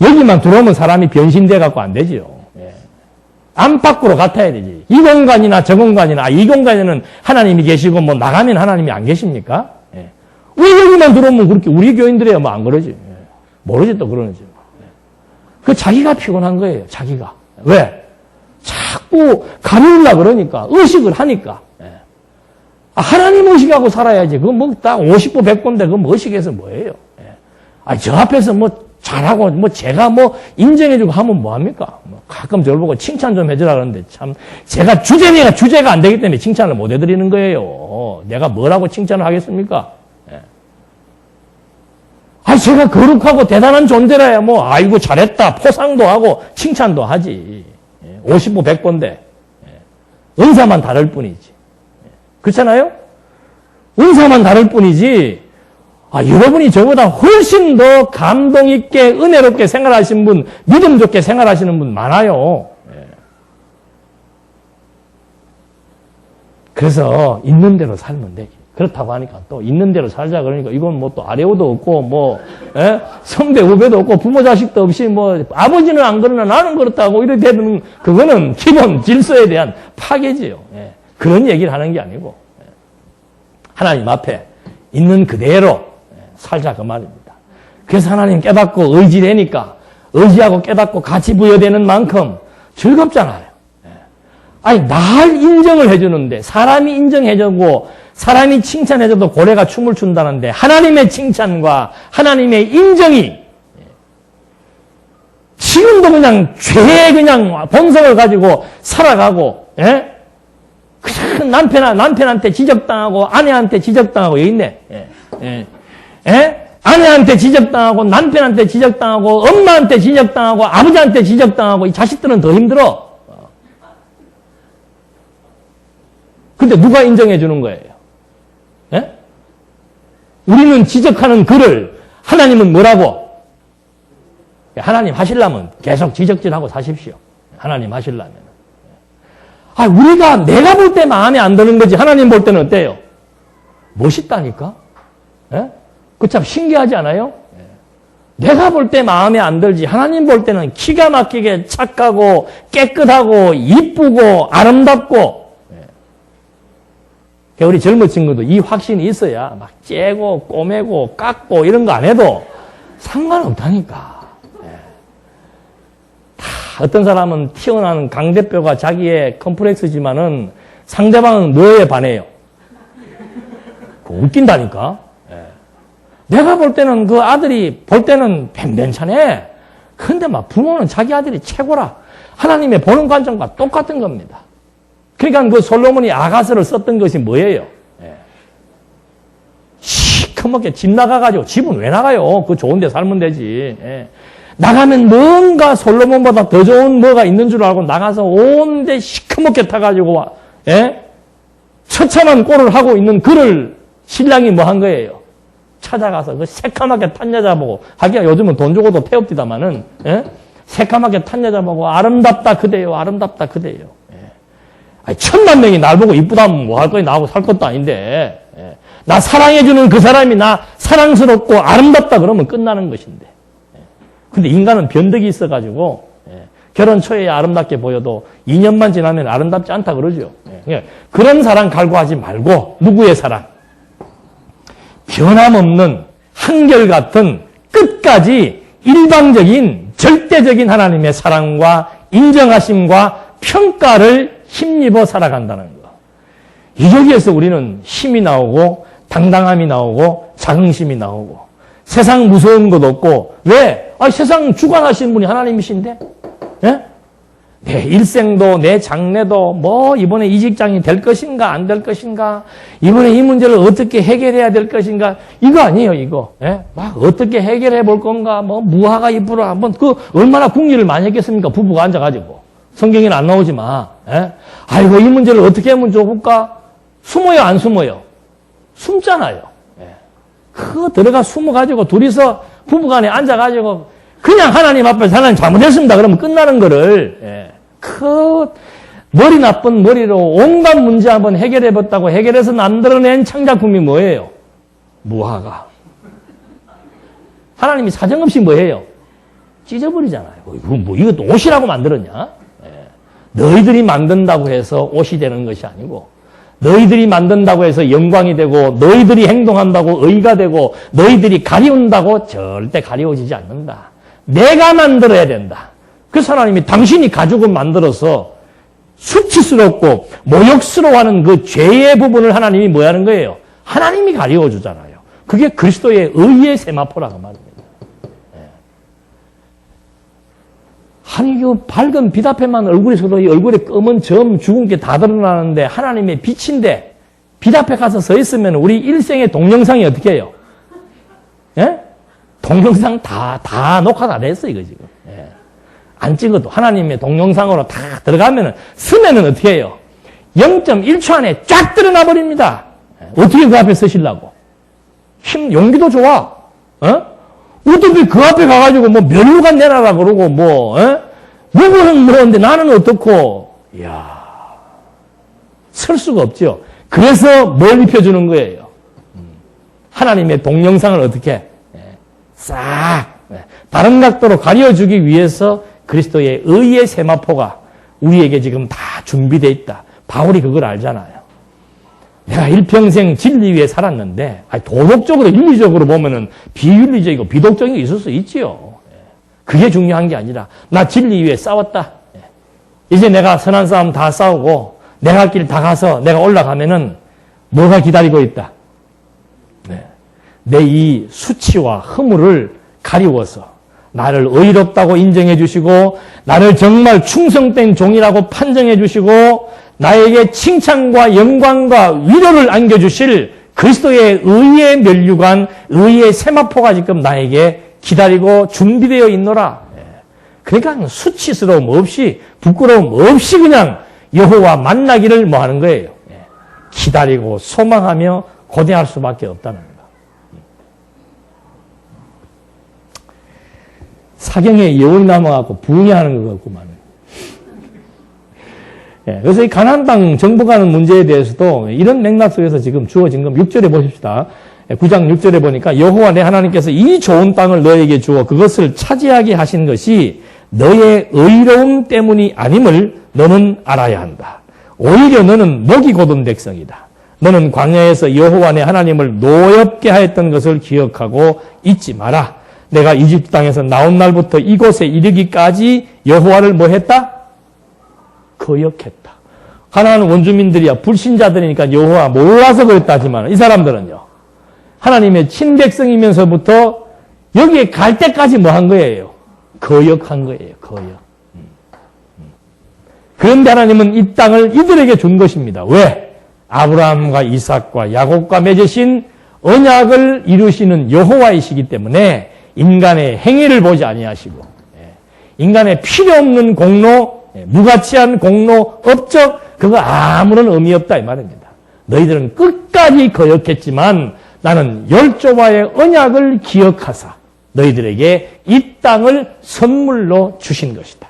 여기만 들어오면 사람이 변신돼 갖고 안 되지요. 예. 안팎으로 같아야 되지. 이 공간이나 저 공간이나 이 공간에는 하나님이 계시고 뭐 나가면 하나님이 안 계십니까? 예. 왜 여기만 들어오면 그렇게 우리 교인들이야 뭐 안 그러지. 예. 모르지 또 그러는지. 예. 그 자기가 피곤한 거예요. 자기가. 왜? 자꾸 가리우려고 그러니까. 의식을 하니까. 예. 하나님 의식하고 살아야지. 그거 뭐 딱 50보 100보인데 그거 뭐 의식해서 뭐예요? 예. 저 앞에서 뭐 잘하고, 제가 인정해주고 하면 뭐합니까? 가끔 저를 보고 칭찬 좀 해주라 그러는데 참, 제가 주제가 안 되기 때문에 칭찬을 못 해드리는 거예요. 내가 뭐라고 칭찬을 하겠습니까? 예. 제가 거룩하고 대단한 존재라야 아이고, 잘했다. 포상도 하고 칭찬도 하지. 50보 100보인데. 예. 은사만 다를 뿐이지. 예. 그렇잖아요? 은사만 다를 뿐이지. 여러분이 저보다 훨씬 더 감동 있게 은혜롭게 생활하신 분, 믿음 좋게 생활하시는 분 많아요. 예. 그래서 있는 대로 살면 되지. 그렇다고 하니까 또 있는 대로 살자 그러니까 이건 또 아래오도 없고 예? 선배 후배도 없고 부모 자식도 없이 아버지는 안 그러나 나는 그렇다고 이렇게 되는 그거는 기본 질서에 대한 파괴지요. 예. 그런 얘기를 하는 게 아니고 예. 하나님 앞에 있는 그대로 살자 그 말입니다. 그래서 하나님 깨닫고 의지되니까 의지하고 깨닫고 같이 부여되는 만큼 즐겁잖아요. 날 인정을 해주는데 사람이 인정해주고 사람이 칭찬해줘도 고래가 춤을 춘다는데 하나님의 칭찬과 하나님의 인정이 지금도 그냥 죄의 그냥 본성을 가지고 살아가고 예? 그냥 남편한테 지적당하고 아내한테 지적당하고 여기 있네. 아내한테 지적당하고 남편한테 지적당하고 엄마한테 지적당하고 아버지한테 지적당하고 이 자식들은 더 힘들어. 근데 누가 인정해 주는 거예요? 예? 우리는 지적하는 그를 하나님은 뭐라고? 하나님 하시려면 계속 지적질하고 사십시오. 하나님 하시려면. 내가 볼 때 마음에 안 드는 거지 하나님 볼 때는 어때요? 멋있다니까? 예? 그 참 신기하지 않아요? 내가 볼 때 마음에 안 들지 하나님 볼 때는 기가 막히게 착하고 깨끗하고 이쁘고 아름답고 우리 젊은 친구도 이 확신이 있어야 막 째고 꼬매고 깎고 이런 거 안 해도 상관없다니까. 다 어떤 사람은 튀어나오는 강대뼈가 자기의 컴플렉스지만은 상대방은 너에 반해요. 웃긴다니까. 내가 볼 때는 그 아들이 볼 때는 괜찮네. 근데 부모는 자기 아들이 최고라. 하나님의 보는 관점과 똑같은 겁니다. 그러니까 그 솔로몬이 아가서를 썼던 것이 뭐예요? 시커멓게 집 나가가지고 집은 왜 나가요? 그 좋은 데 살면 되지. 나가면 뭔가 솔로몬보다 더 좋은 뭐가 있는 줄 알고 나가서 온 데 시커멓게 타가지고 처참한 꼴을 하고 있는 그를 신랑이 뭐 한 거예요? 찾아가서 그 새까맣게 탄 여자 보고 하기야 요즘은 돈 주고도 태웁디다마는 새까맣게 탄 여자 보고 아름답다 그대요 아름답다 그대요. 천만 명이 날 보고 이쁘다면 뭐 할 거야 나하고 살 것도 아닌데 나 사랑해주는 그 사람이 나 사랑스럽고 아름답다 그러면 끝나는 것인데 근데 인간은 변덕이 있어가지고 결혼 초에 아름답게 보여도 2년만 지나면 아름답지 않다 그러죠. 그런 사랑 갈구하지 말고 누구의 사랑? 변함없는 한결같은 끝까지 일방적인 절대적인 하나님의 사랑과 인정하심과 평가를 힘입어 살아간다는 거. 여기에서 우리는 힘이 나오고 당당함이 나오고 자긍심이 나오고 세상 무서운 것 없고 왜? 세상 주관하시는 분이 하나님이신데? 예? 내 일생도 내 장래도 뭐 이번에 이 직장이 될 것인가 안 될 것인가 이번에 이 문제를 어떻게 해결해야 될 것인가 이거 아니에요 이거. 예? 막 어떻게 해결해 볼 건가 뭐 무화과 잎으로 한번 얼마나 궁리를 많이 했겠습니까 부부가 앉아가지고 성경에는 안 나오지 마. 예? 아이고 이 문제를 어떻게 하면 좋을까 숨어요 안 숨어요? 숨잖아요. 예. 들어가 숨어가지고 둘이서 부부간에 앉아가지고 그냥 하나님 앞에서 하나님 잘못했습니다. 그러면 끝나는 거를, 머리 나쁜 머리로 온갖 문제 한번 해결해봤다고 해결해서 만들어낸 창작품이 뭐예요? 무화과. 하나님이 사정없이 뭐예요? 찢어버리잖아요. 이것도 옷이라고 만들었냐? 너희들이 만든다고 해서 옷이 되는 것이 아니고, 너희들이 만든다고 해서 영광이 되고, 너희들이 행동한다고 의가 되고, 너희들이 가리운다고 절대 가리워지지 않는다. 내가 만들어야 된다. 그래서 하나님이 당신이 가죽을 만들어서 수치스럽고 모욕스러워하는 그 죄의 부분을 하나님이 뭐 하는 거예요? 하나님이 가리워주잖아요. 그게 그리스도의 의의 세마포라고 말입니다. 아니, 그 밝은 빛 앞에만 얼굴에서 얼굴에 검은 점, 죽은 게 다 드러나는데 하나님의 빛인데 빛 앞에 가서 서 있으면 우리 일생의 동영상이 어떻게 해요? 예? 동영상 다 녹화 다 됐어, 이거 지금. 예. 안 찍어도 하나님의 동영상으로 다 들어가면은, 쓰면은 어떻게 해요? 0.1초 안에 쫙 드러나 버립니다. 어떻게 그 앞에 서시려고? 용기도 좋아. 어떻게 그 앞에 가가지고 뭐 면류관 내놔라 그러고 누구는 그러는데 나는 어떻고? 이야. 설 수가 없죠. 그래서 뭘 입혀주는 거예요? 하나님의 동영상을 어떻게? 싹 다른 각도로 가려주기 위해서 그리스도의 의의 세마포가 우리에게 지금 다 준비되어 있다. 바울이 그걸 알잖아요. 내가 일평생 진리 위에 살았는데 도덕적으로 윤리적으로 보면은 비윤리적이고 비독적인 게 있을 수 있지요. 그게 중요한 게 아니라 나 진리 위에 싸웠다. 이제 내가 선한 싸움 다 싸우고 내가 할 길 다 가서 내가 올라가면은 뭐가 기다리고 있다. 내 이 수치와 허물을 가리워서 나를 의롭다고 인정해 주시고 나를 정말 충성된 종이라고 판정해 주시고 나에게 칭찬과 영광과 위로를 안겨주실 그리스도의 의의 면류관, 의의 세마포가 지금 나에게 기다리고 준비되어 있노라. 그러니까 수치스러움 없이 부끄러움 없이 그냥 여호와 만나기를 뭐 하는 거예요. 기다리고 소망하며 고대할 수밖에 없다는 거예요. 사경에 여운이 남아갖고 부흥하는 것 같구만. 그래서 이 가나안 땅 정복하는 문제에 대해서도 이런 맥락 속에서 지금 주어진 건 6절에 보십시다. 9장 6절에 보니까 여호와 내 하나님께서 이 좋은 땅을 너에게 주어 그것을 차지하게 하신 것이 너의 의로움 때문이 아님을 너는 알아야 한다. 오히려 너는 목이 곧은 백성이다. 너는 광야에서 여호와 내 하나님을 노엽게 하였던 것을 기억하고 잊지 마라. 내가 이집트 땅에서 나온 날부터 이곳에 이르기까지 여호와를 뭐 했다? 거역했다. 가나안 원주민들이야 불신자들이니까 여호와 몰라서 그랬다지만 이 사람들은요. 하나님의 친백성이면서부터 여기에 갈 때까지 뭐 한 거예요? 거역한 거예요. 거역. 그런데 하나님은 이 땅을 이들에게 준 것입니다. 왜? 아브라함과 이삭과 야곱과 맺으신 언약을 이루시는 여호와이시기 때문에 인간의 행위를 보지 아니하시고 인간의 필요 없는 공로, 무가치한 공로, 업적 그거 아무런 의미 없다 이 말입니다. 너희들은 끝까지 거역했지만 나는 열조와의 언약을 기억하사 너희들에게 이 땅을 선물로 주신 것이다.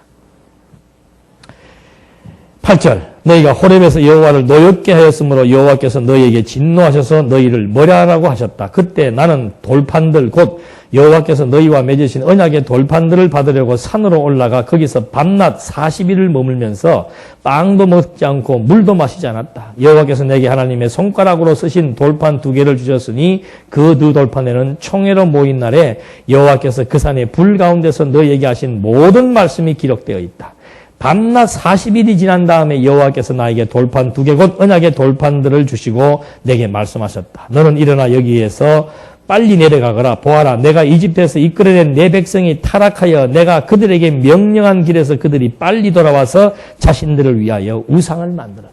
8절 너희가 호렙에서 여호와를 노엽게 하였으므로 여호와께서 너희에게 진노하셔서 너희를 멸하라고 하셨다. 그때 나는 돌판들 곧 여호와께서 너희와 맺으신 언약의 돌판들을 받으려고 산으로 올라가 거기서 밤낮 40일을 머물면서 빵도 먹지 않고 물도 마시지 않았다. 여호와께서 내게 하나님의 손가락으로 쓰신 돌판 2개를 주셨으니 그 두 돌판에는 총회로 모인 날에 여호와께서 그 산의 불 가운데서 너희에게 하신 모든 말씀이 기록되어 있다. 밤낮 40일이 지난 다음에 여호와께서 나에게 돌판 2개 곧 언약의 돌판들을 주시고 내게 말씀하셨다. 너는 일어나 여기에서 빨리 내려가거라. 보아라, 내가 이집트에서 이끌어낸 내 백성이 타락하여 내가 그들에게 명령한 길에서 그들이 빨리 돌아와서 자신들을 위하여 우상을 만들었다.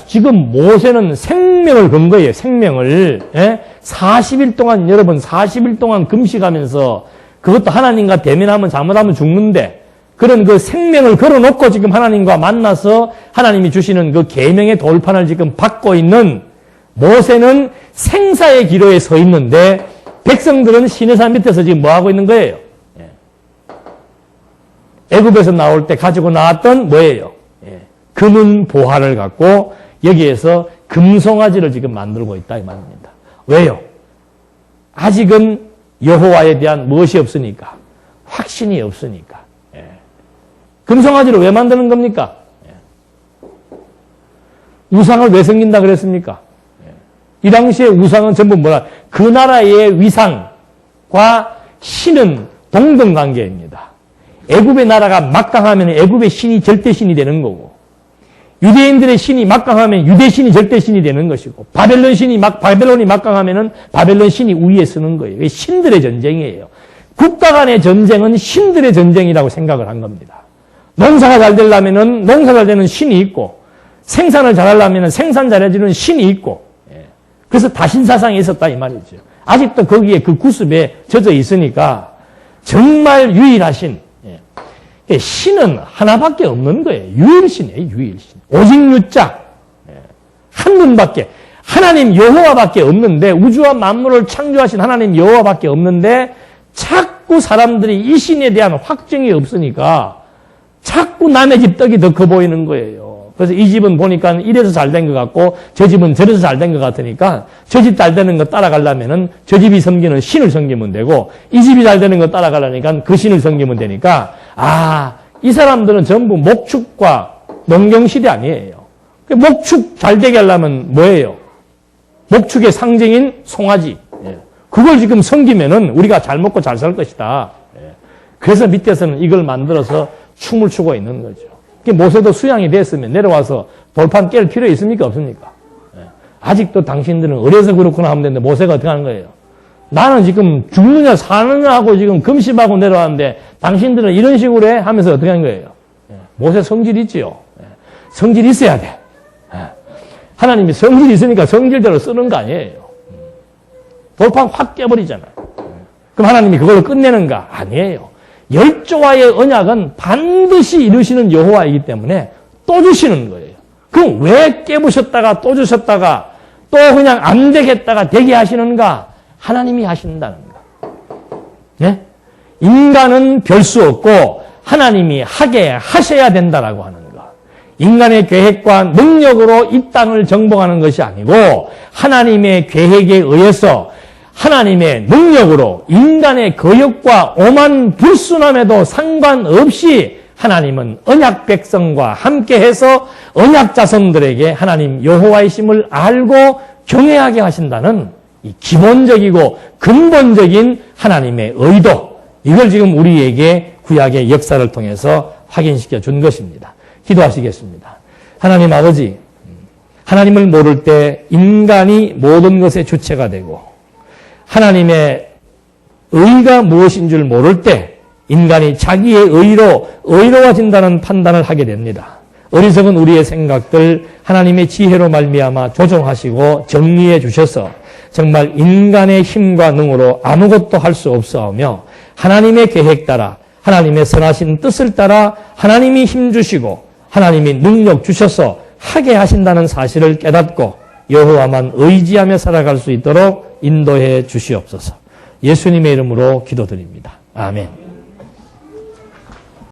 지금 모세는 생명을 건 거예요. 생명을. 40일 동안 여러분 40일 동안 금식하면서 그것도 하나님과 대면하면 잘못하면 죽는데 그런 그 생명을 걸어놓고 지금 하나님과 만나서 하나님이 주시는 그 계명의 돌판을 지금 받고 있는 모세는 생사의 기로에 서 있는데 백성들은 시내산 밑에서 지금 뭐 하고 있는 거예요? 애굽에서 나올 때 가지고 나왔던 뭐예요? 금은 보화를 갖고 여기에서 금송아지를 지금 만들고 있다 이 말입니다. 왜요? 아직은 여호와에 대한 무엇이 없으니까? 확신이 없으니까. 금송아지를 왜 만드는 겁니까? 우상을 왜 섬긴다 그랬습니까? 이 당시에 우상은 전부 뭐라? 그 나라의 위상과 신은 동등관계입니다. 애굽의 나라가 막강하면 애굽의 신이 절대신이 되는 거고 유대인들의 신이 막강하면 유대신이 절대신이 되는 것이고 바벨론이 막강하면 바벨론 신이 우위에 서는 거예요. 신들의 전쟁이에요. 국가 간의 전쟁은 신들의 전쟁이라고 생각을 한 겁니다. 농사가 잘 되려면 농사 잘 되는 신이 있고 생산을 잘하려면 생산 잘해주는 신이 있고 그래서 다신사상이 있었다 이 말이죠. 아직도 거기에 그 구습에 젖어 있으니까 정말 유일하신 신은 하나밖에 없는 거예요. 유일신이에요. 유일신. 오직 유자 한 분밖에 하나님 여호와밖에 없는데 우주와 만물을 창조하신 하나님 여호와밖에 없는데 자꾸 사람들이 이 신에 대한 확증이 없으니까 자꾸 남의 집 떡이 더 커 보이는 거예요. 그래서 이 집은 보니까 이래서 잘 된 것 같고 저 집은 저래서 잘 된 것 같으니까 저 집 잘 되는 거 따라가려면은 저 집이 섬기는 신을 섬기면 되고 이 집이 잘 되는 거 따라가려니까 그 신을 섬기면 되니까 이 사람들은 전부 목축과 농경시대 아니에요. 목축 잘 되게 하려면 뭐예요? 목축의 상징인 송아지. 그걸 지금 섬기면은 우리가 잘 먹고 잘 살 것이다. 그래서 밑에서는 이걸 만들어서 춤을 추고 있는 거죠. 모세도 수양이 됐으면 내려와서 돌판 깰 필요 있습니까? 없습니까? 아직도 당신들은 어려서 그렇구나 하면 되는데 모세가 어떻게 하는 거예요? 나는 지금 죽느냐 사느냐 하고 지금 금식하고 내려왔는데 당신들은 이런 식으로 해? 하면서 어떻게 한 거예요? 모세 성질 있지요. 성질 있어야 돼. 하나님이 성질이 있으니까 성질대로 쓰는 거 아니에요. 돌판 확 깨버리잖아요. 그럼 하나님이 그걸로 끝내는가? 아니에요. 열조와의 언약은 반드시 이루시는 여호와이기 때문에 또 주시는 거예요. 그럼 왜 깨부셨다가 또 주셨다가 또 그냥 안 되겠다가 되게 하시는가? 하나님이 하신다는 거. 네? 인간은 별 수 없고 하나님이 하게 하셔야 된다라고 하는 거. 인간의 계획과 능력으로 이 땅을 정복하는 것이 아니고 하나님의 계획에 의해서 하나님의 능력으로 인간의 거역과 오만 불순함에도 상관없이 하나님은 언약 백성과 함께해서 언약 자손들에게 하나님 여호와이심을 알고 경외하게 하신다는 이 기본적이고 근본적인 하나님의 의도, 이걸 지금 우리에게 구약의 역사를 통해서 확인시켜 준 것입니다. 기도하시겠습니다. 하나님 아버지, 하나님을 모를 때 인간이 모든 것의 주체가 되고 하나님의 의가 무엇인 줄 모를 때 인간이 자기의 의로 의로워진다는 판단을 하게 됩니다. 어리석은 우리의 생각들 하나님의 지혜로 말미암아 조정하시고 정리해 주셔서 정말 인간의 힘과 능으로 아무것도 할 수 없사오며 하나님의 계획 따라 하나님의 선하신 뜻을 따라 하나님이 힘 주시고 하나님이 능력 주셔서 하게 하신다는 사실을 깨닫고 여호와만 의지하며 살아갈 수 있도록 인도해 주시옵소서. 예수님의 이름으로 기도드립니다. 아멘.